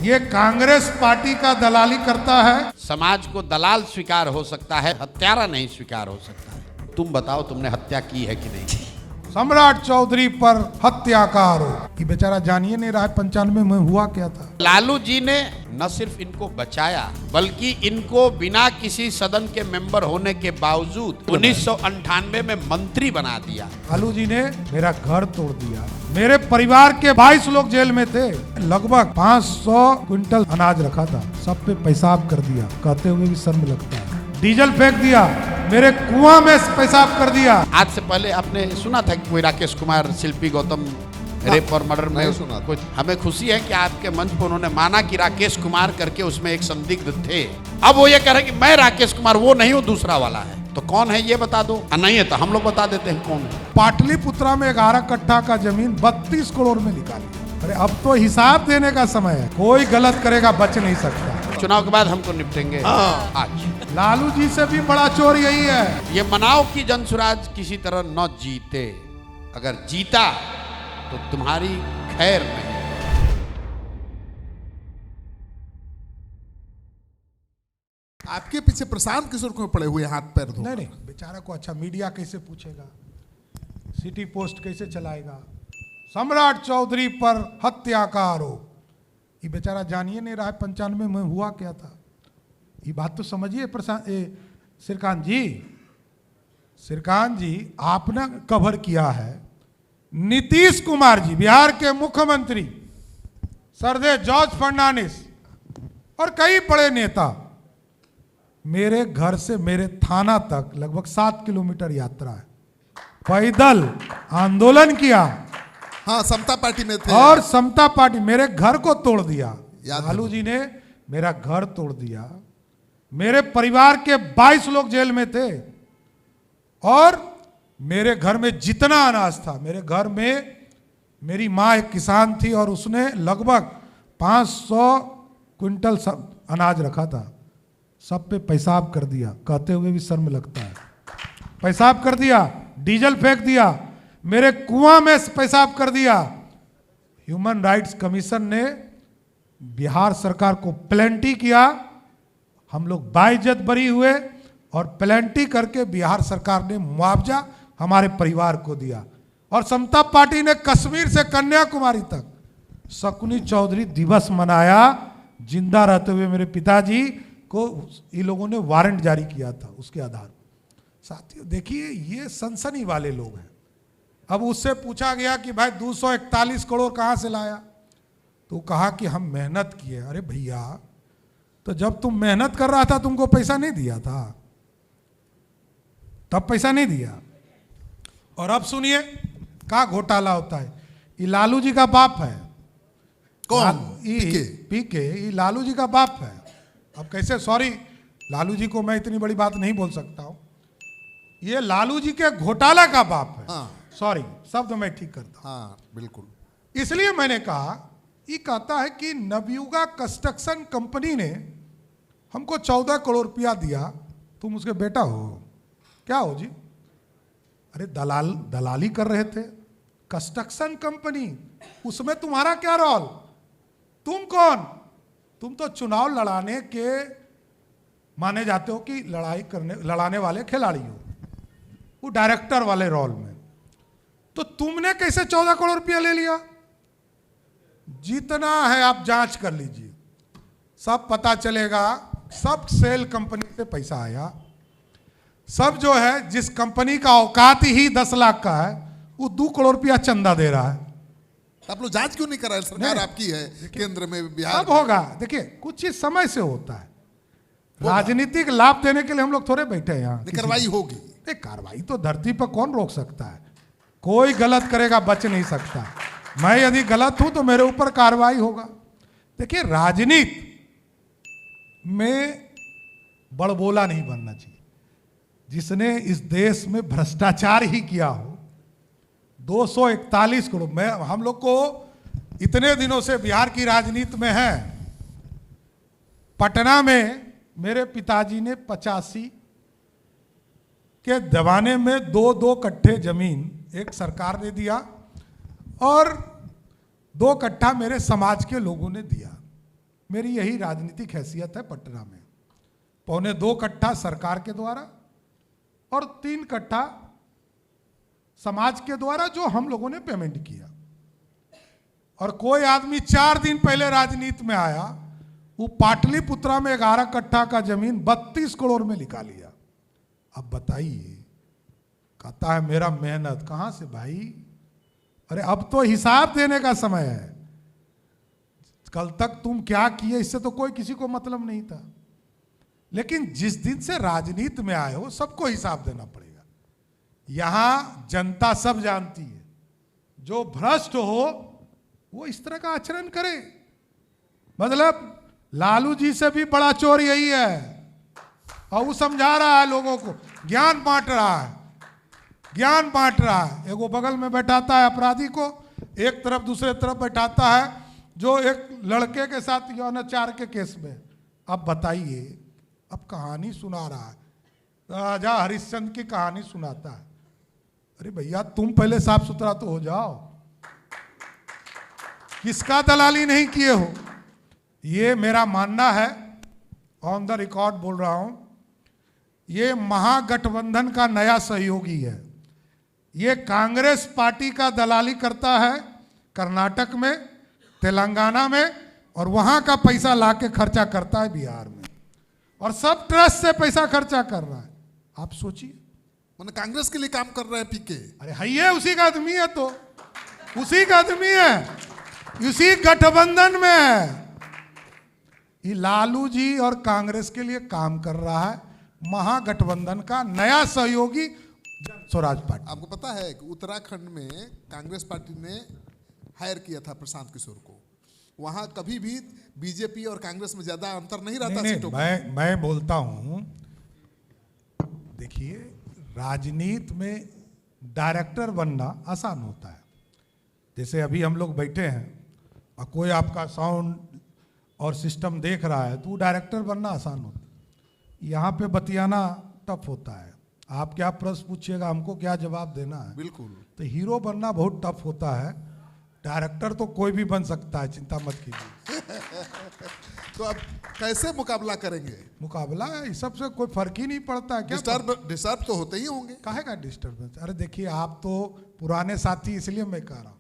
ये कांग्रेस पार्टी का दलाली करता है। समाज को दलाल स्वीकार हो सकता है, हत्यारा नहीं स्वीकार हो सकता है। तुम बताओ तुमने हत्या की है कि नहीं? सम्राट चौधरी पर हत्या का आरोप। ये बेचारा जानिए नहीं रहा है 95 में हुआ क्या था। लालू जी ने न सिर्फ इनको बचाया बल्कि इनको बिना किसी सदन के मेंबर होने के बावजूद 1998 में मंत्री बना दिया। लालू जी ने मेरा घर तोड़ दिया। मेरे परिवार के 22 लोग जेल में थे। लगभग 500 क्विंटल अनाज रखा था, सब पे पेशाब कर दिया। कहते हुए भी शर्म लगता है। डीजल फेंक दिया, मेरे कुआं में पेशाब कर दिया। आज से पहले आपने सुना था कि कोई राकेश कुमार, शिल्पी गौतम रेप और मर्डर में सुना कुछ। हमें खुशी है कि आपके मंच पर उन्होंने माना कि राकेश कुमार करके उसमें एक संदिग्ध थे। अब वो ये कह रहे हैं कि मैं राकेश कुमार वो नहीं हूँ, दूसरा वाला है। तो कौन है ये बता दो। नहीं है तो हम लोग बता देते हैं कौन है। पाटलिपुत्रा में 11 कट्ठा का जमीन 32 करोड़ में निकाली। अरे अब तो हिसाब देने का समय है। कोई गलत करेगा बच नहीं सकता। चुनाव के बाद हमको निपटेंगे। आज लालू जी से भी बड़ा चोर यही है। ये मनाओ कि जनसुराज किसी तरह न जीते। अगर जीता तो तुम्हारी खैर नहीं। आपके पीछे प्रशांत किशोर को पड़े हुए हाथ पैर धो। नहीं, बेचारा को अच्छा मीडिया कैसे पूछेगा, सिटी पोस्ट कैसे चलाएगा। सम्राट चौधरी पर हत्या का आरोप। ये बेचारा जानिए नहीं रहा है 95 में हुआ क्या था। ये बात तो समझिए श्रीकांत जी, आपने कवर किया है। नीतीश कुमार जी, बिहार के मुख्यमंत्री, सरदे जॉर्ज फर्नांडिस और कई बड़े नेता मेरे घर से मेरे थाना तक लगभग 7 किलोमीटर यात्रा है, पैदल आंदोलन किया। हाँ, समता पार्टी में थे। और समता पार्टी मेरे घर को तोड़ दिया। लालू जी ने मेरा घर तोड़ दिया। मेरे परिवार के 22 लोग जेल में थे। और मेरे घर में जितना अनाज था, मेरे घर में मेरी माँ एक किसान थी और उसने लगभग 500 क्विंटल अनाज रखा था, सब पे पेशाब कर दिया। कहते हुए भी शर्म लगता है। पेशाब कर दिया, डीजल फेंक दिया, मेरे कुआं में पेशाब कर दिया। ह्यूमन राइट्स कमीशन ने बिहार सरकार को प्लेंटी किया। हम लोग बाइज्जत बरी हुए और प्लेंटी करके बिहार सरकार ने मुआवजा हमारे परिवार को दिया। और समता पार्टी ने कश्मीर से कन्याकुमारी तक शकुनी चौधरी दिवस मनाया। जिंदा रहते हुए मेरे पिताजी को ये लोगों ने वारंट जारी किया था उसके आधार पर। साथियों देखिए, ये सनसनी वाले लोग हैं। अब उससे पूछा गया कि भाई 241 करोड़ कहाँ से लाया, तो कहा कि हम मेहनत किए। अरे भैया, तो जब तुम मेहनत कर रहा था तुमको पैसा नहीं दिया था? तब पैसा नहीं दिया। और अब सुनिए क्या घोटाला होता है। ये लालू जी का बाप है। कौन? पीके। ये लालू जी का बाप है। अब कैसे, सॉरी लालू जी को मैं इतनी बड़ी बात नहीं बोल सकता हूं। ये लालू जी के घोटाला का बाप है। हाँ। सॉरी, शब्द मैं ठीक करता हूं। हाँ, बिल्कुल। इसलिए मैंने कहा, ये कहता है कि नवयुगा कंस्ट्रक्शन कंपनी ने हमको 14 करोड़ रुपया दिया, तुम उसके बेटा हो। क्या हो जी? अरे दलाली कर रहे थे। कंस्ट्रक्शन कंपनी, उसमें तुम्हारा क्या रोल? तुम कौन? तुम तो चुनाव लड़ाने के माने जाते हो कि लड़ाने वाले खिलाड़ी हो, वो डायरेक्टर वाले रोल में। तो तुमने कैसे 14 करोड़ रुपया ले लिया? जितना है आप जांच कर लीजिए, सब पता चलेगा। सब सेल कंपनी से पैसा आया। सब जो है, जिस कंपनी का औकात ही 10 लाख का है, वो 2 करोड़ रुपया चंदा दे रहा है। आप लोग जांच क्यों नहीं कर रहे? सरकार आपकी है, केंद्र में, बिहार अब होगा। देखिए, कुछ चीज समय से होता है। राजनीतिक लाभ देने के लिए हम लोग थोड़े बैठे हैं यहाँ। कार्रवाई होगी। कार्रवाई तो धरती पर कौन रोक सकता है? कोई गलत करेगा बच नहीं सकता। मैं यदि गलत हूं तो मेरे ऊपर कार्रवाई होगा। देखिए, राजनीति में बड़बोला नहीं बनना चाहिए। जिसने इस देश में भ्रष्टाचार ही किया हो, 241 करोड़। मैं हम लोग को इतने दिनों से बिहार की राजनीति में है। पटना में मेरे पिताजी ने 85 के जमाने में 2-2 कट्ठे जमीन एक सरकार ने दिया और 2 कट्ठा मेरे समाज के लोगों ने दिया। मेरी यही राजनीतिक हैसियत है पटना में। 1.25 कट्ठा सरकार के द्वारा और 3 कट्ठा समाज के द्वारा जो हम लोगों ने पेमेंट किया। और कोई आदमी 4 दिन पहले राजनीति में आया, वो पाटलिपुत्रा में 11 कट्ठा का जमीन 32 करोड़ में लिखा लिया। अब बताइए, कहता है मेरा मेहनत। कहां से भाई? अरे अब तो हिसाब देने का समय है। कल तक तुम क्या किए इससे तो कोई किसी को मतलब नहीं था, लेकिन जिस दिन से राजनीति में आए हो सबको हिसाब देना पड़ेगा। यहां जनता सब जानती है, जो भ्रष्ट हो वो इस तरह का आचरण करे। मतलब लालू जी से भी बड़ा चोर यही है, और वो समझा रहा है लोगों को, ज्ञान बांट रहा है, ज्ञान बांट रहा है। एगो बगल में बैठाता है अपराधी को, एक तरफ दूसरे तरफ बैठाता है जो एक लड़के के साथ यौनाचार के केस में। अब बताइए, अब कहानी सुना रहा है, राजा हरिश्चंद्र की कहानी सुनाता है। अरे भैया तुम पहले साफ सुथरा तो हो जाओ, किसका दलाली नहीं किए हो। ये मेरा मानना है, ऑन द रिकॉर्ड बोल रहा हूं, ये महागठबंधन का नया सहयोगी है। ये कांग्रेस पार्टी का दलाली करता है कर्नाटक में, तेलंगाना में, और वहां का पैसा लाके खर्चा करता है बिहार में, और सब ट्रस्ट से पैसा खर्चा कर रहा है। आप सोचिए, मैंने कांग्रेस के लिए काम कर रहा है पीके। अरे है उसी का आदमी है, तो उसी का आदमी है, उसी गठबंधन में है। ये लालू जी और कांग्रेस के लिए काम कर रहा है, महागठबंधन का नया सहयोगी स्वराज पार्टी। आपको पता है कि उत्तराखंड में कांग्रेस पार्टी ने हायर किया था प्रशांत किशोर को। वहां कभी भी बीजेपी और कांग्रेस में ज्यादा अंतर नहीं रहता सीटों में। मैं बोलता हूं, देखिए राजनीति में डायरेक्टर बनना आसान होता है। जैसे अभी हम लोग बैठे हैं और कोई आपका साउंड और सिस्टम देख रहा है, तो डायरेक्टर बनना आसान होता है। यहाँ पे बतियाना टफ होता है। आप क्या प्रश्न पूछिएगा, हमको क्या जवाब देना है। बिल्कुल। तो हीरो बनना बहुत टफ होता है। डायरेक्टर तो कोई भी बन सकता है, चिंता मत कीजिए। तो अब कैसे मुकाबला करेंगे? मुकाबला इस सब से कोई फर्क ही नहीं पड़ता है। क्या डिस्टर्ब तो होते ही होंगे। काहे का डिस्टर्बेंस? अरे देखिए, आप तो पुराने साथी, इसलिए मैं कह रहा हूं,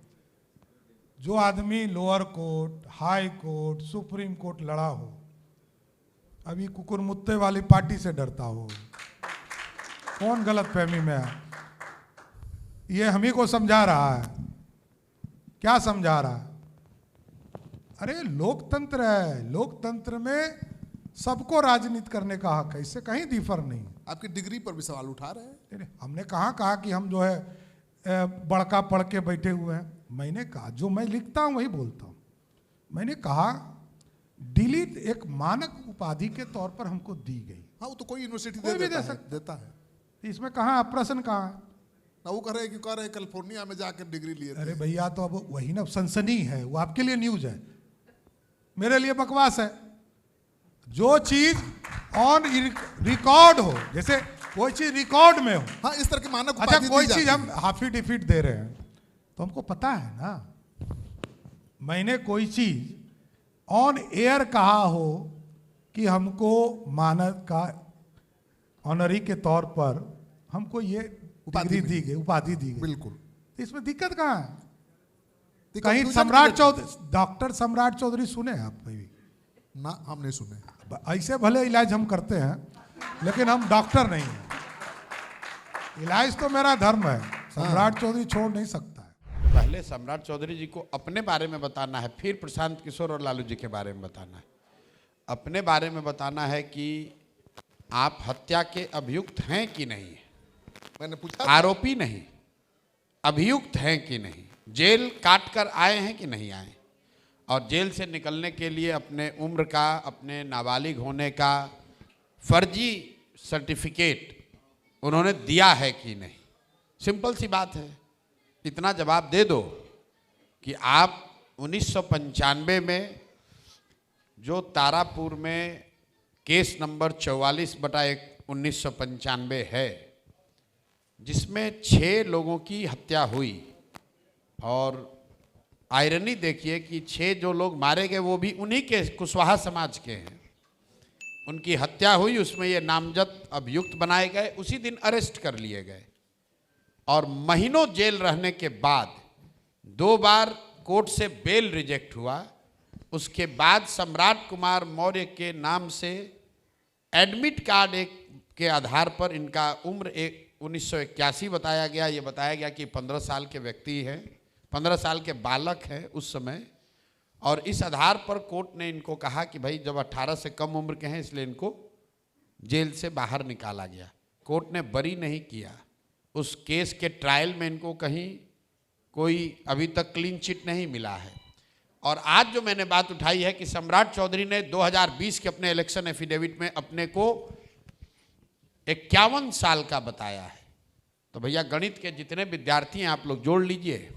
जो आदमी lower court, high court, supreme court लड़ा हो, अभी कुकुर मुत्ते वाली पार्टी से डरता हो, कौन गलत फहमी में है? ये हम ही को समझा रहा है। क्या समझा रहा है? अरे लोकतंत्र है, लोकतंत्र में सबको राजनीति करने का हक है, इससे कहीं डिफर नहीं। आपकी डिग्री पर भी सवाल उठा रहे हैं। हमने कहा कि हम जो है बड़का पढ़ के बैठे हुए हैं। मैंने कहा जो मैं लिखता हूं वही बोलता हूं। मैंने कहा डिलीट एक मानक उपाधि के तौर पर हमको दी गई। हाँ, वो तो कोई यूनिवर्सिटी देता है। इसमें कहाँ प्रश्न कहाँ है? ना वो कह रहे कैलिफोर्निया में जाकर डिग्री लिए। अरे भैया, तो अब वही ना सनसनी है, वो आपके लिए न्यूज है, मेरे लिए बकवास है। जो चीज ऑन रिकॉर्ड हो, जैसे कोई चीज रिकॉर्ड में हो। हाँ, इस तरह के मानक। अच्छा, कोई चीज हम हाफी डिफीट दे रहे हैं तो हमको पता है ना। मैंने कोई चीज ऑन एयर कहा हो कि हमको मानक का ऑनरी के तौर पर हमको ये डिग्री दी गई, उपाधि दी गई। बिल्कुल। तो इसमें दिक्कत कहाँ है? कहीं सम्राट चौधरी, डॉक्टर सम्राट चौधरी सुने हैं आप कभी? ना, हम नहीं सुने। ऐसे भले इलाज हम करते हैं, लेकिन हम डॉक्टर नहीं हैं। इलाज तो मेरा धर्म है, सम्राट चौधरी छोड़ नहीं सकता है। पहले सम्राट चौधरी जी को अपने बारे में बताना है, फिर प्रशांत किशोर और लालू जी के बारे में बताना है। अपने बारे में बताना है कि आप हत्या के अभियुक्त हैं कि नहीं। मैंने पूछा, आरोपी नहीं, अभियुक्त हैं कि नहीं, जेल काट कर आए हैं कि नहीं आए, और जेल से निकलने के लिए अपने उम्र का, अपने नाबालिग होने का फर्जी सर्टिफिकेट उन्होंने दिया है कि नहीं। सिंपल सी बात है, इतना जवाब दे दो कि आप 1995 में जो तारापुर में केस नंबर 44/1995 है, जिसमें 6 लोगों की हत्या हुई और आयरनी देखिए कि 6 जो लोग मारे गए वो भी उन्हीं के कुशवाहा समाज के हैं। उनकी हत्या हुई, उसमें ये नामजद अभियुक्त बनाए गए, उसी दिन अरेस्ट कर लिए गए और महीनों जेल रहने के बाद 2 बार कोर्ट से बेल रिजेक्ट हुआ। उसके बाद सम्राट कुमार मौर्य के नाम से एडमिट कार्ड एक के आधार पर इनका उम्र 1981 बताया गया। ये बताया गया कि 15 साल के व्यक्ति हैं, 15 साल के बालक हैं उस समय, और इस आधार पर कोर्ट ने इनको कहा कि भाई जब 18 से कम उम्र के हैं इसलिए इनको जेल से बाहर निकाला गया। कोर्ट ने बरी नहीं किया। उस केस के ट्रायल में इनको कहीं कोई अभी तक क्लीन चिट नहीं मिला है। और आज जो मैंने बात उठाई है कि सम्राट चौधरी ने 2020 के अपने इलेक्शन एफिडेविट में अपने को 51 साल का बताया है। तो भैया गणित के जितने विद्यार्थी हैं आप लोग जोड़ लीजिए,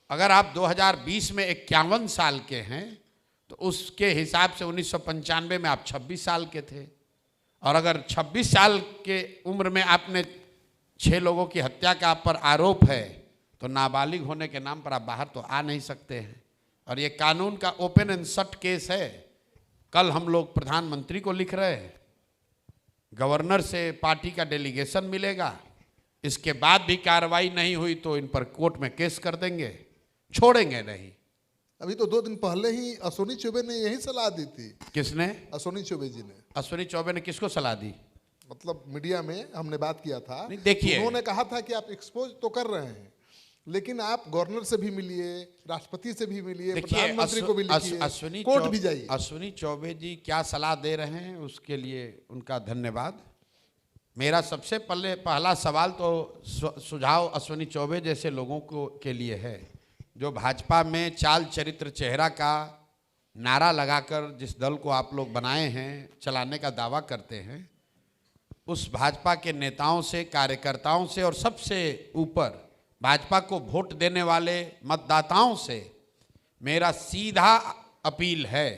अगर आप 2020 में 51 साल के हैं तो उसके हिसाब से 1995 में आप 26 साल के थे, और अगर 26 साल के उम्र में आपने 6 लोगों की हत्या का आप पर आरोप है तो नाबालिग होने के नाम पर आप बाहर तो आ नहीं सकते हैं। और ये कानून का ओपन एंड शट केस है। कल हम लोग प्रधानमंत्री को लिख रहे हैं, गवर्नर से पार्टी का डेलीगेशन मिलेगा, इसके बाद भी कार्रवाई नहीं हुई तो इन पर कोर्ट में केस कर देंगे, छोड़ेंगे नहीं। अभी तो 2 दिन पहले ही अश्विनी चौबे ने यही सलाह दी थी। किसने? अश्विनी चौबे जी ने। अश्विनी चौबे ने किसको सलाह दी? मतलब मीडिया में हमने बात किया था। नहीं, देखिए उन्होंने कहा था कि आप एक्सपोज तो कर रहे हैं लेकिन आप गवर्नर से भी मिलिए, राष्ट्रपति से भी मिलिए, प्रधानमंत्री को भी लिखिए, कोर्ट भी जाइए। अश्विनी चौबे जी क्या सलाह दे रहे हैं उसके लिए उनका धन्यवाद। मेरा सबसे पहला सवाल तो सुझाव अश्विनी चौबे जैसे लोगों को के लिए है जो भाजपा में चाल चरित्र चेहरा का नारा लगाकर जिस दल को आप लोग बनाए हैं, चलाने का दावा करते हैं, उस भाजपा के नेताओं से, कार्यकर्ताओं से और सबसे ऊपर भाजपा को वोट देने वाले मतदाताओं से मेरा सीधा अपील है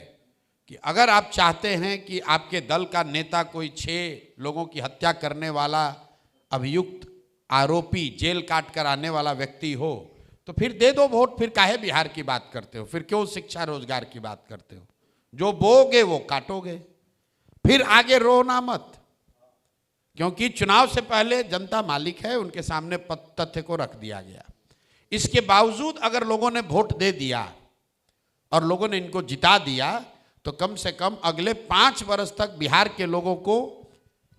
कि अगर आप चाहते हैं कि आपके दल का नेता कोई 6 लोगों की हत्या करने वाला अभियुक्त, आरोपी, जेल काट कर आने वाला व्यक्ति हो तो फिर दे दो वोट। फिर काहे बिहार की बात करते हो? फिर क्यों शिक्षा रोजगार की बात करते हो? जो बोगे वो काटोगे, फिर आगे रोना मत, क्योंकि चुनाव से पहले जनता मालिक है, उनके सामने तथ्य को रख दिया गया। इसके बावजूद अगर लोगों ने वोट दे दिया और लोगों ने इनको जिता दिया तो कम से कम अगले 5 वर्ष तक बिहार के लोगों को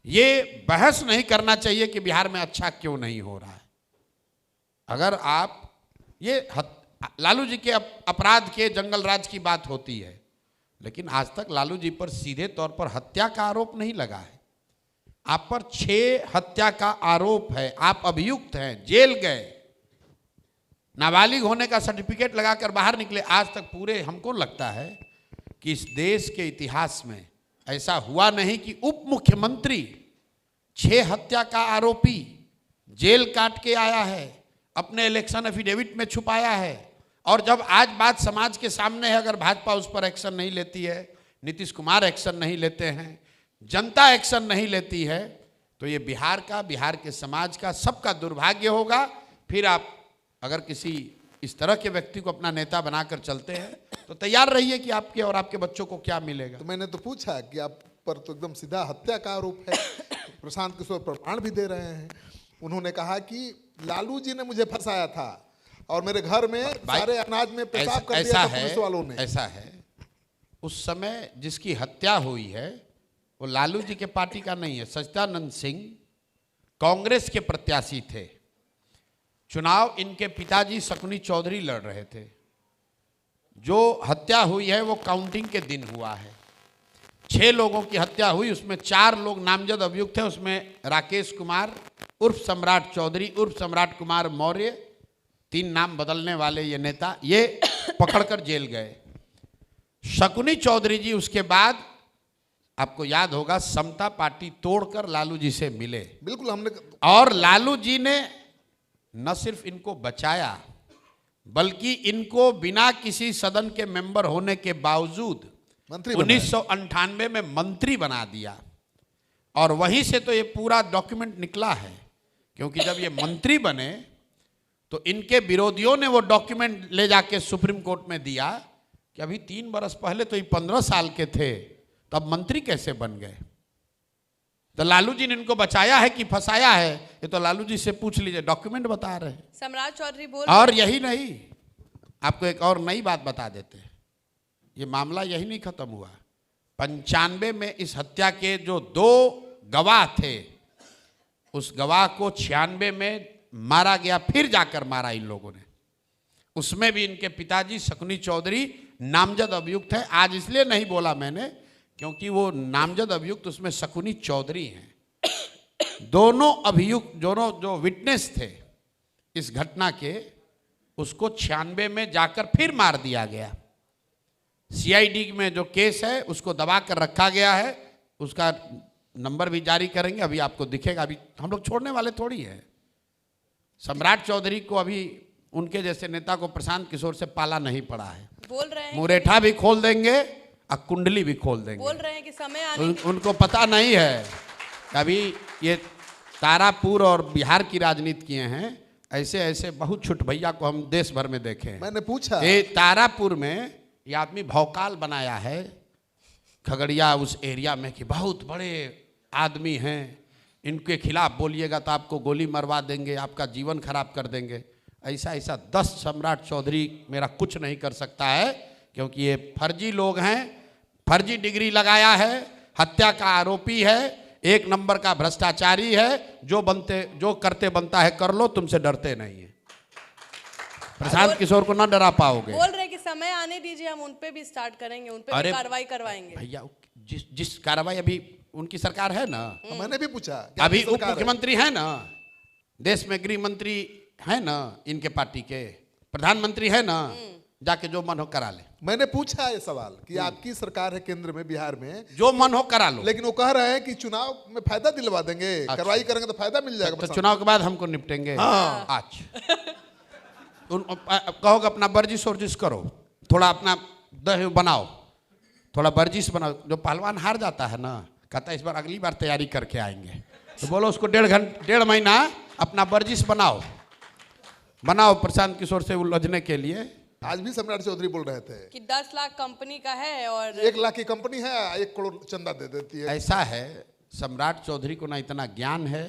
ये बहस नहीं करना चाहिए कि बिहार में अच्छा क्यों नहीं हो रहा है। अगर आप ये लालू जी के अपराध के जंगल राज की बात होती है, लेकिन आज तक लालू जी पर सीधे तौर पर हत्या का आरोप नहीं लगा है। आप पर 6 हत्या का आरोप है, आप अभियुक्त हैं, जेल गए, नाबालिग होने का सर्टिफिकेट लगाकर बाहर निकले। आज तक पूरे हमको लगता है कि इस देश के इतिहास में ऐसा हुआ नहीं कि उप मुख्यमंत्री 6 हत्या का आरोपी जेल काट के आया है, अपने इलेक्शन एफिडेविट में छुपाया है, और जब आज बात समाज के सामने है, अगर भाजपा उस पर एक्शन नहीं लेती है, नीतीश कुमार एक्शन नहीं लेते हैं, जनता एक्शन नहीं लेती है, तो ये बिहार का, बिहार के समाज का, सबका दुर्भाग्य होगा। फिर आप अगर किसी इस तरह के व्यक्ति को अपना नेता बनाकर चलते हैं तो तैयार रहिए कि आपके और आपके बच्चों को क्या मिलेगा। तो मैंने तो पूछा कि आप पर तो एकदम सीधा हत्या का आरोप है, प्रशांत किशोर प्रमाण भी दे रहे हैं। उन्होंने कहा कि लालू जी ने मुझे फंसाया था और मेरे घर में सारे अनाज में पेशाब कर दिया था पुलिस वालों ने। ऐसा है, उस समय जिसकी हत्या हुई है वो लालू जी के पार्टी का नहीं है। सच्चिदानंद सिंह कांग्रेस के प्रत्याशी थे। चुनाव इनके पिताजी शकुनी चौधरी लड़ रहे थे। जो हत्या हुई है वो काउंटिंग के दिन हुआ है। 6 लोगों की हत्या हुई, उसमें 4 लोग नामजद अभियुक्त थे। उसमें राकेश कुमार उर्फ सम्राट चौधरी उर्फ सम्राट कुमार मौर्य, 3 नाम बदलने वाले ये नेता, ये पकड़कर जेल गए। शकुनी चौधरी जी उसके बाद आपको याद होगा समता पार्टी तोड़कर लालू जी से मिले। बिल्कुल, हमने और लालू जी ने न सिर्फ इनको बचाया बल्कि इनको बिना किसी सदन के मेंबर होने के बावजूद 1998 में मंत्री बना दिया। और वहीं से तो ये पूरा डॉक्यूमेंट निकला है, क्योंकि जब ये मंत्री बने तो इनके विरोधियों ने वो डॉक्यूमेंट ले जाके सुप्रीम कोर्ट में दिया कि अभी 3 बरस पहले तो ये 15 साल के थे, तब मंत्री कैसे बन गए। तो लालू जी ने इनको बचाया है कि फंसाया है, ये तो लालू जी से पूछ लीजिए, डॉक्यूमेंट बता रहे हैं। सम्राट चौधरी बोल और यही नहीं, आपको एक और नई बात बता देते हैं, ये मामला यही नहीं खत्म हुआ। 95 में इस हत्या के जो 2 गवाह थे, उस गवाह को 96 में मारा गया, फिर जाकर मारा इन लोगों ने। उसमें भी इनके पिताजी शकुनी चौधरी नामजद अभियुक्त है। आज इसलिए नहीं बोला मैंने क्योंकि वो नामजद अभियुक्त उसमें शकुनी चौधरी हैं। दोनों अभियुक्त, दोनों जो विटनेस थे इस घटना के, उसको 96 में जाकर फिर मार दिया गया। सीआईडी में जो केस है उसको दबा कर रखा गया है, उसका नंबर भी जारी करेंगे, अभी आपको दिखेगा। अभी हम लोग छोड़ने वाले थोड़ी है। सम्राट चौधरी को अभी उनके जैसे नेता को प्रशांत किशोर से पाला नहीं पड़ा है। बोल रहे हैं, मुरेठा भी खोल देंगे और कुंडली भी खोल देंगे। बोल रहे हैं कि समय आने उनको पता नहीं है। अभी ये तारापुर और बिहार की राजनीति किए हैं, ऐसे ऐसे बहुत छुट भैया को हम देश भर में देखे हैं। मैंने पूछा, ये तारापुर में ये आदमी भौकाल बनाया है खगड़िया उस एरिया में कि बहुत बड़े आदमी हैं, इनके खिलाफ बोलिएगा तो आपको गोली मरवा देंगे, आपका जीवन खराब कर देंगे। ऐसा ऐसा 10 सम्राट चौधरी मेरा कुछ नहीं कर सकता है, क्योंकि ये फर्जी लोग हैं, फर्जी डिग्री लगाया है, हत्या का आरोपी है, 1 नंबर का भ्रष्टाचारी है। जो करते बनता है कर लो, तुमसे डरते नहीं है। प्रशांत किशोर को ना डरा पाओगे। बोल रहे कि समय आने दीजिए, हम उन पे भी स्टार्ट करेंगे, उन पे भी कार्रवाई करवाएंगे। भैया जिस कार्रवाई अभी उनकी सरकार है ना, मैंने भी पूछा, अभी उप मुख्यमंत्री है ना, देश में गृह मंत्री है ना, इनके पार्टी के प्रधानमंत्री है ना, जाके जो मन हो करा ले। मैंने पूछा ये सवाल कि आपकी सरकार है केंद्र में, बिहार में, जो मन हो करा लो। लेकिन वो कह रहे हैं कि चुनाव में फायदा दिलवा देंगे, कार्रवाई करेंगे तो फायदा मिल जाएगा। तो चुनाव के बाद हमको निपटेंगे। आज कहोगे अपना वर्जिश वर्जिश करो, थोड़ा अपना दह बनाओ, थोड़ा वर्जिश बनाओ। जो पहलवान हार जाता है ना, कहता है इस बार अगली बार तैयारी करके आएंगे, तो बोलो उसको 1.5 महीना अपना वर्जिश बनाओ प्रशांत किशोर से उलझने के लिए। आज भी सम्राट चौधरी बोल रहे थे कि 10 लाख कंपनी का है और 1 लाख की कंपनी है, 1 करोड़ चंदा दे देती है। ऐसा है, सम्राट चौधरी को ना इतना ज्ञान है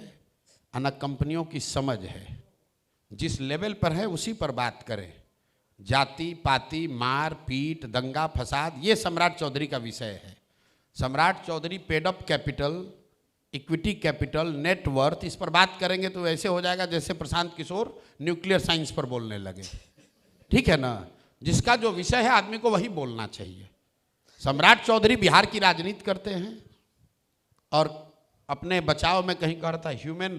ना कंपनियों की समझ है। जिस लेवल पर है उसी पर बात करें। जाति पाति, मार पीट, दंगा फसाद, ये सम्राट चौधरी का विषय है। Samrat Chaudhary paid up capital, equity capital, net worth, इस पर बात करेंगे तो ऐसे हो जाएगा जैसे प्रशांत किशोर न्यूक्लियर साइंस पर बोलने लगे। ठीक है ना, जिसका जो विषय है आदमी को वही बोलना चाहिए। सम्राट चौधरी बिहार की राजनीति करते हैं और अपने बचाव में कहीं कह रहा था ह्यूमन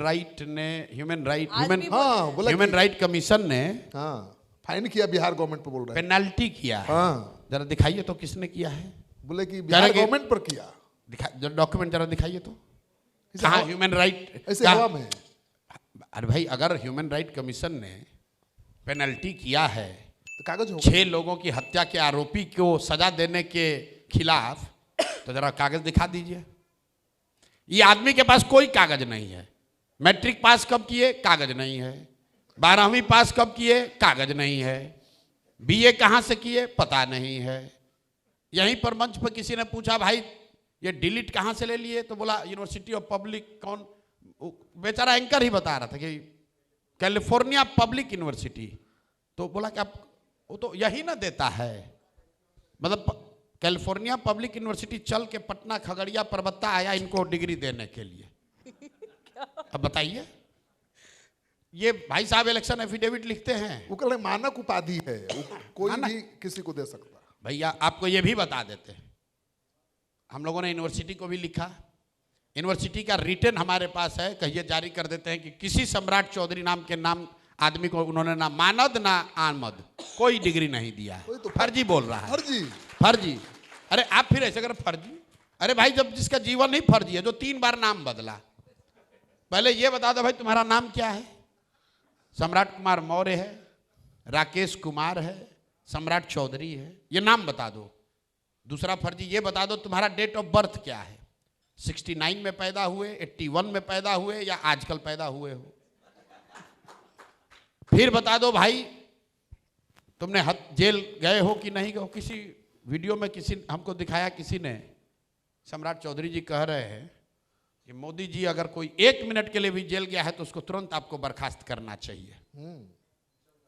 राइट कमीशन ने फाइन किया बिहार गवर्नमेंट पर, बोल रहे हैं पेनल्टी किया है। जरा दिखाइए तो किसने किया है। बोले कि बिहार गवर्नमेंट पर किया। जरा डॉक्यूमेंट जरा दिखाइए तो, कहाँ ह्यूमन राइट ऐसे हवा में। अरे भाई, अगर ह्यूमन राइट कमीशन ने पेनल्टी किया है तो कागज हो, 6 लोगों की हत्या के आरोपी को सजा देने के खिलाफ, तो जरा कागज दिखा दीजिए। ये आदमी के पास कोई कागज नहीं है। मैट्रिक पास कब किए, कागज नहीं है। 12वीं पास कब किए, कागज नहीं है। बीए कहाँ से किए, पता नहीं है। यहीं पर मंच पर किसी ने पूछा, भाई ये डिलीट कहाँ से ले लिए, तो बोला यूनिवर्सिटी ऑफ पब्लिक, कौन, बेचारा एंकर ही बता रहा था कि कैलिफोर्निया पब्लिक यूनिवर्सिटी। तो बोला कि आप, वो तो यही ना देता है, मतलब कैलिफोर्निया पब्लिक यूनिवर्सिटी चल के पटना खगड़िया परबत्ता आया इनको डिग्री देने के लिए। अब बताइए, ये भाई साहब इलेक्शन एफिडेविट लिखते हैं, वो कह रहे मानक उपाधि है, कोई भी किसी को दे सकता। भैया आपको ये भी बता देते हैं, हम लोगों ने यूनिवर्सिटी को भी लिखा, यूनिवर्सिटी का रिटर्न हमारे पास है, कहिए जारी कर देते हैं कि किसी सम्राट चौधरी नाम के नाम आदमी को उन्होंने ना मानद ना आमद कोई डिग्री नहीं दिया है। तो फर्जी बोल रहा है, फर्जी। अरे आप फिर ऐसे कर फर्जी। अरे भाई, जब जिसका जीवन ही फर्जी है, जो 3 बार नाम बदला, पहले ये बता दो भाई तुम्हारा नाम क्या है। सम्राट कुमार मौर्य है, राकेश कुमार है, सम्राट चौधरी है, ये नाम बता दो। दूसरा फर्जी ये बता दो तुम्हारा डेट ऑफ बर्थ क्या है, 69 में पैदा हुए, 81 में पैदा हुए या आजकल पैदा हुए हो। फिर बता दो भाई, तुमने जेल गए हो कि नहीं गए हो? किसी वीडियो में किसी हमको दिखाया, किसी ने, सम्राट चौधरी जी कह रहे हैं कि मोदी जी अगर कोई 1 मिनट के लिए भी जेल गया है तो उसको तुरंत आपको बर्खास्त करना चाहिए।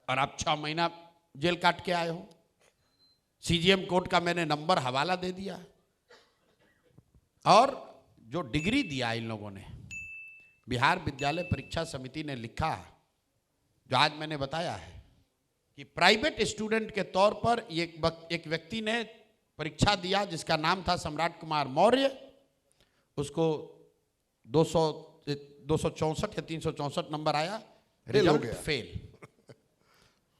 और आप 6 महीना जेल काट के आए हो। सीजीएम कोर्ट का मैंने नंबर हवाला दे दिया। और जो डिग्री दिया इन लोगों ने, बिहार विद्यालय परीक्षा समिति ने लिखा, जो आज मैंने बताया है कि प्राइवेट स्टूडेंट के तौर पर एक व्यक्ति ने परीक्षा दिया जिसका नाम था सम्राट कुमार मौर्य, उसको 264 या 364 नंबर आया, रिजल्ट फेल।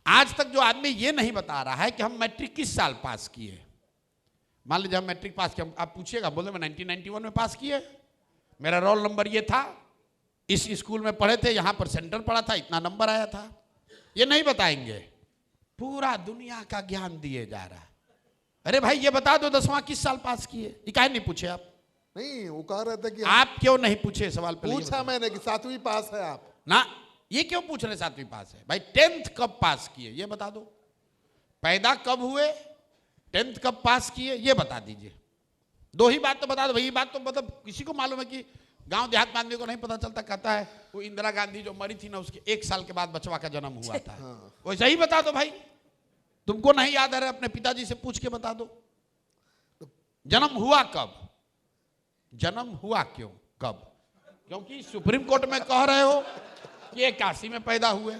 आज तक जो आदमी ये नहीं बता रहा है कि हम मैट्रिक किस साल पास किए। मान लीजिए हम मैट्रिक पास किया, आप पूछिएगा, बोले मैं 1991 में पास किए, मेरा रोल नंबर ये था, इस स्कूल में पढ़े थे, यहां पर सेंटर पढ़ा था, इतना नंबर आया था। ये नहीं बताएंगे। पूरा दुनिया का ज्ञान दिए जा रहा है। अरे भाई ये बता दो 10वां किस साल पास किए, इकाई नहीं पूछे आप? नहीं, वो कह रहे थे कि आप क्यों नहीं पूछे सवाल? पूछा मैंने कि 7वीं पास है आप ना, ये क्यों पूछ रहे 7वीं पास है? भाई 10th कब पास किए ये बता दो। पैदा कब हुए, 10th कब पास किए ये बता दीजिए। 2 ही बात तो बता दो भाई। ये बात तो मतलब किसी को मालूम है कि गांव देहात में आदमी को नहीं पता चलता। कहता है वो इंदिरा गांधी जो मरी थी ना, उसके 1 साल के बाद बचवा का जन्म हुआ था। वैसा ही बता दो भाई। तुमको नहीं याद है, अपने पिताजी से पूछ के बता दो जन्म हुआ कब, जन्म हुआ क्यों, कब? क्योंकि सुप्रीम कोर्ट में कह रहे हो कि 81 में पैदा हुए,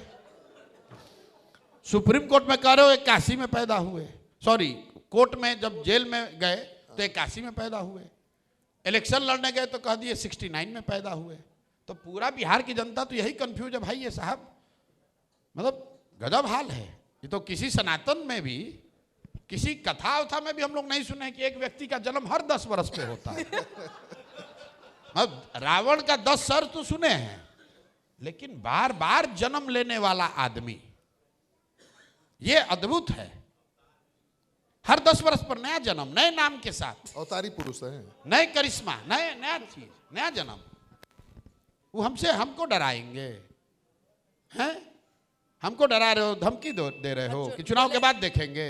सुप्रीम कोर्ट में कह रहे हो 81 में पैदा हुए, सॉरी कोर्ट में जब जेल में गए तो 81 में पैदा हुए, इलेक्शन लड़ने गए तो कह दिए 69 में पैदा हुए। तो पूरा बिहार की जनता तो यही कंफ्यूज है भाई। ये साहब मतलब गजब हाल है। ये तो किसी सनातन में भी, किसी कथा उथा में भी हम लोग नहीं सुने कि एक व्यक्ति का जन्म हर 10 वर्ष पे होता है। अब रावण का 10 सर तो सुने हैं, लेकिन बार बार जन्म लेने वाला आदमी, ये अद्भुत है। हर 10 वर्ष पर नया जन्म, नए नाम के साथ, अवतारी पुरुष है, नए करिश्मा, नया चीज, नया जन्म। वो हमको डराएंगे हैं? हमको डरा रहे हो, धमकी दे रहे हो कि चुनाव के बाद देखेंगे।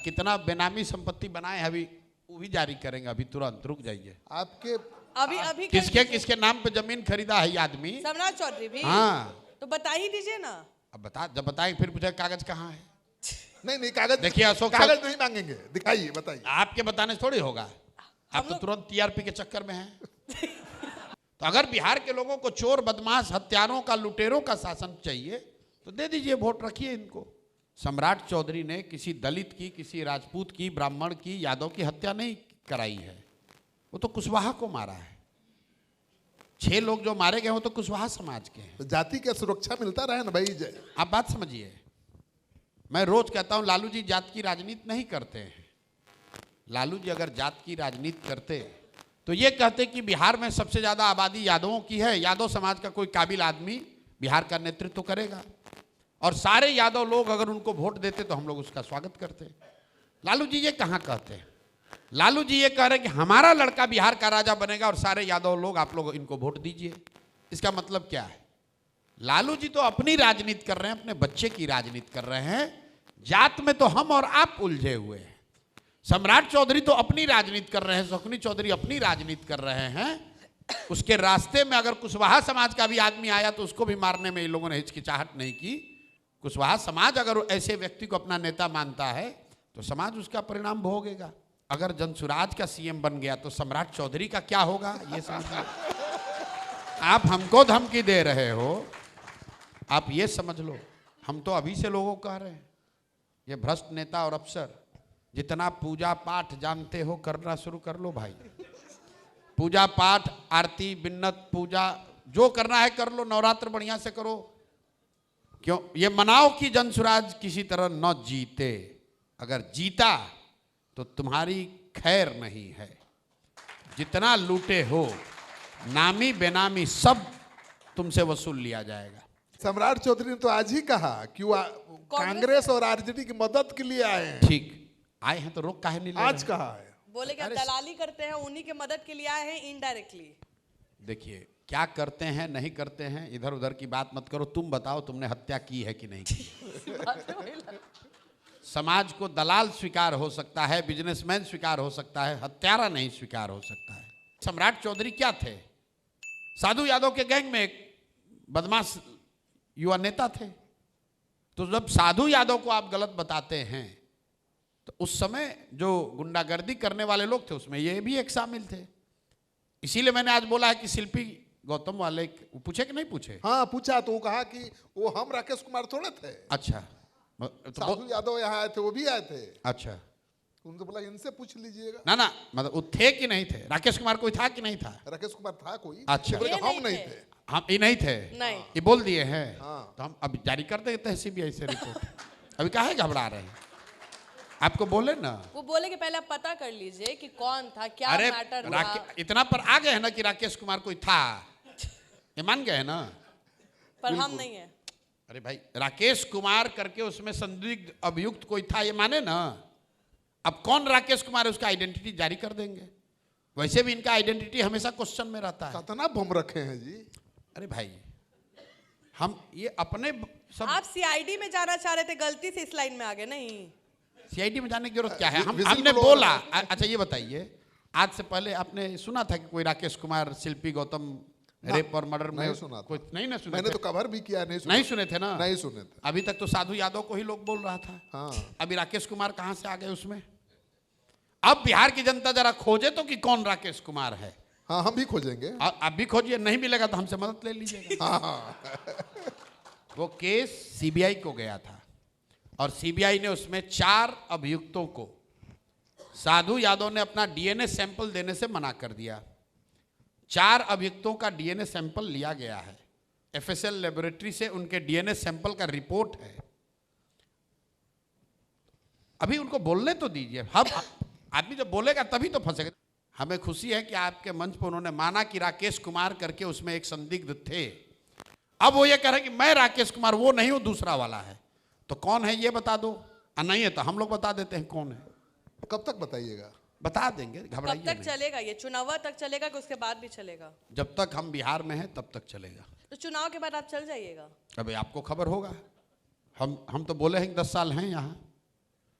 कितना बेनामी संपत्ति बनाए अभी वो भी जारी करेंगे, अभी तुरंत रुक जाइए। आपके अभी किसके नाम पे जमीन खरीदा है ये आदमी? सम्राट चौधरी भी। हाँ तो बता ही दीजिए ना। अब जब बताएं फिर पूछे कागज कहाँ है। नहीं कागज, देखिए अशोक, कागज नहीं मांगेंगे, दिखाइए, बताइए। आपके बताने से थोड़ी होगा, आप तो तुरंत टीआरपी के चक्कर में हैं। तो अगर बिहार के लोगों को चोर, बदमाश, हत्यारों का, लुटेरों का शासन चाहिए तो दे दीजिए, वोट रखिए इनको। सम्राट चौधरी ने किसी दलित की, किसी राजपूत की, ब्राह्मण की, यादव की हत्या नहीं कराई है। वो तो कुशवाहा को मारा है। 6 लोग जो मारे गए वो तो कुशवाहा समाज के हैं। तो जाति का सुरक्षा मिलता रहे ना भाई। आप बात समझिए। मैं रोज कहता हूं लालू जी जात की राजनीति नहीं करते हैं। लालू जी अगर जात की राजनीति करते तो ये कहते कि बिहार में सबसे ज्यादा आबादी यादवों की है, यादव समाज का कोई काबिल आदमी बिहार का नेतृत्व करेगा, और सारे यादव लोग अगर उनको वोट देते तो हम लोग उसका स्वागत करते। लालू जी ये कहाँ कहते हैं? लालू जी ये कह रहे हैं कि हमारा लड़का बिहार का राजा बनेगा और सारे यादव लोग, आप लोग इनको वोट दीजिए। इसका मतलब क्या है? लालू जी तो अपनी राजनीति कर रहे हैं, अपने बच्चे की राजनीति कर रहे हैं। जात में तो हम और आप उलझे हुए हैं। सम्राट चौधरी तो अपनी राजनीति कर रहे हैं, शकुनी चौधरी अपनी राजनीति कर रहे हैं। उसके रास्ते में अगर कुशवाहा समाज का भी आदमी आया तो उसको भी मारने में इन लोगों ने हिचकिचाहट नहीं की। कुशवाहा समाज अगर ऐसे व्यक्ति को अपना नेता मानता है तो समाज उसका परिणाम भोगेगा। अगर जनसुराज का सीएम बन गया तो सम्राट चौधरी का क्या होगा ये समझिए। आप हमको धमकी दे रहे हो, आप ये समझ लो। हम तो अभी से लोगों को कह रहे हैं, ये भ्रष्ट नेता और अफसर, जितना पूजा पाठ जानते हो करना शुरू कर लो भाई। पूजा पाठ, आरती, बिन्नत, पूजा जो करना है कर लो, नवरात्र बढ़िया से करो। क्यों ये मनाओ कि जनसुराज किसी तरह न जीते। अगर जीता तो तुम्हारी खैर नहीं है। जितना लूटे हो, नामी बेनामी सब तुमसे वसूल लिया जाएगा। सम्राट चौधरी ने तो आज ही कहा कि वो कांग्रेस और आरजेडी की मदद के लिए आए हैं। ठीक आए हैं तो रोक काहे नहीं ले आज रहे? कहा है, बोले कि आप दलाली करते हैं, उन्हीं के मदद के लिए आए हैं इनडायरेक्टली। देखिए, क्या करते हैं नहीं करते हैं इधर उधर की बात मत करो। तुम बताओ तुमने हत्या की है कि नहीं की। समाज को दलाल स्वीकार हो सकता है, बिजनेसमैन स्वीकार हो सकता है, हत्यारा नहीं स्वीकार हो सकता है। सम्राट चौधरी क्या थे? साधु यादव के गैंग में एक बदमाश युवा नेता थे। तो जब साधु यादव को आप गलत बताते हैं तो उस समय जो गुंडागर्दी करने वाले लोग थे उसमें ये भी एक शामिल थे। इसीलिए मैंने आज बोला है कि शिल्पी गौतम वाले पूछे कि नहीं पूछे? हाँ पूछा तो वो कहा कि वो हम राकेश कुमार थोड़े थे। अच्छा, तो साधु यादव यहाँ आए थे, वो भी आए थे। अच्छा, उनसे बोला इनसे पूछ लीजिएगा। ना मतलब वो थे कि नहीं थे? राकेश कुमार कोई था कि नहीं था? राकेश कुमार था कोई। अच्छा, बोले कि हम नहीं थे। हम ये नहीं थे, नहीं। ये बोल दिए हैं। हाँ। तो हम अब जारी कर देते हैं सीबीआई से रिपोर्ट। अभी काहे घबरा रहे हैं? आपको बोले ना, वो बोले कि पहले आप पता कर लीजिए कि कौन था, क्या अरे मैटर था। इतना पर आ गए हैं ना कि राकेश कुमार कोई था, ये मान गए ना। पर हम नहीं है। अरे भाई, राकेश कुमार करके उसमें संदिग्ध अभियुक्त कोई था, ये माने ना। अब कौन राकेश कुमार है उसका आइडेंटिटी जारी कर देंगे। वैसे भी इनका आइडेंटिटी हमेशा क्वेश्चन में रहता है। कितना बम रखे हैं जी। अरे भाई, हम ये अपने सब आप सीआईडी में जाना चाह रहे थे, गलती से इस लाइन में आ गए। नहीं, सीआईडी में जाने की जरूरत क्या है? विजिल हमने को बोला। अच्छा ये बताइए, आज से पहले आपने सुना था कि कोई राकेश कुमार शिल्पी गौतम रेप और मर्डर में नहीं सुना था। कोई नहीं ना सुना? मैंने तो कवर भी किया, नहीं सुना। नहीं सुने थे ना? नहीं सुने थे। अभी तक तो साधु यादव को ही लोग बोल रहा था। हाँ। अभी राकेश कुमार कहां से आ गए उसमें? अब बिहार की जनता जरा खोजे तो कि कौन राकेश कुमार है। हाँ हम भी खोजेंगे। आप भी खोजिए, नहीं मिलेगा तो हमसे मदद ले लीजिएगा। हाँ। वो केस सीबीआई को गया था और सीबीआई ने उसमें 4 अभियुक्तों को साधु यादव ने अपना डीएनए सैंपल देने से मना कर दिया। 4 अभियुक्तों का डीएनए सैंपल लिया गया है। एफएसएल लेबोरेटरी से उनके डीएनए सैंपल का रिपोर्ट है। अभी उनको बोलने तो दीजिए। हम आदमी जब बोलेगा तभी तो फंसेगा। हमें खुशी है कि आपके मंच पर उन्होंने माना कि राकेश कुमार करके उसमें एक संदिग्ध थे। अब वो ये कह रहे हैं कि मैं राकेश कुमार वो नहीं हूं, दूसरा वाला है। तो कौन है ये बता दो। नहीं है तो हम लोग बता देते हैं कौन है। कब तक बताइएगा? बता देंगे, कब घबराइए तक नहीं। चलेगा ये? चुनाव तक चलेगा कि उसके बाद भी चलेगा? जब तक हम बिहार में हैं तब तक चलेगा। तो चुनाव के बाद आप चल जाइएगा। अबे आपको खबर होगा। हम तो बोले हैं कि 10 साल हैं यहाँ।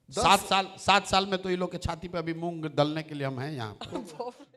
7 साल में तो ये लोग के छाती पे अभी मूंग दलने के लिए हम हैं यहाँ पर।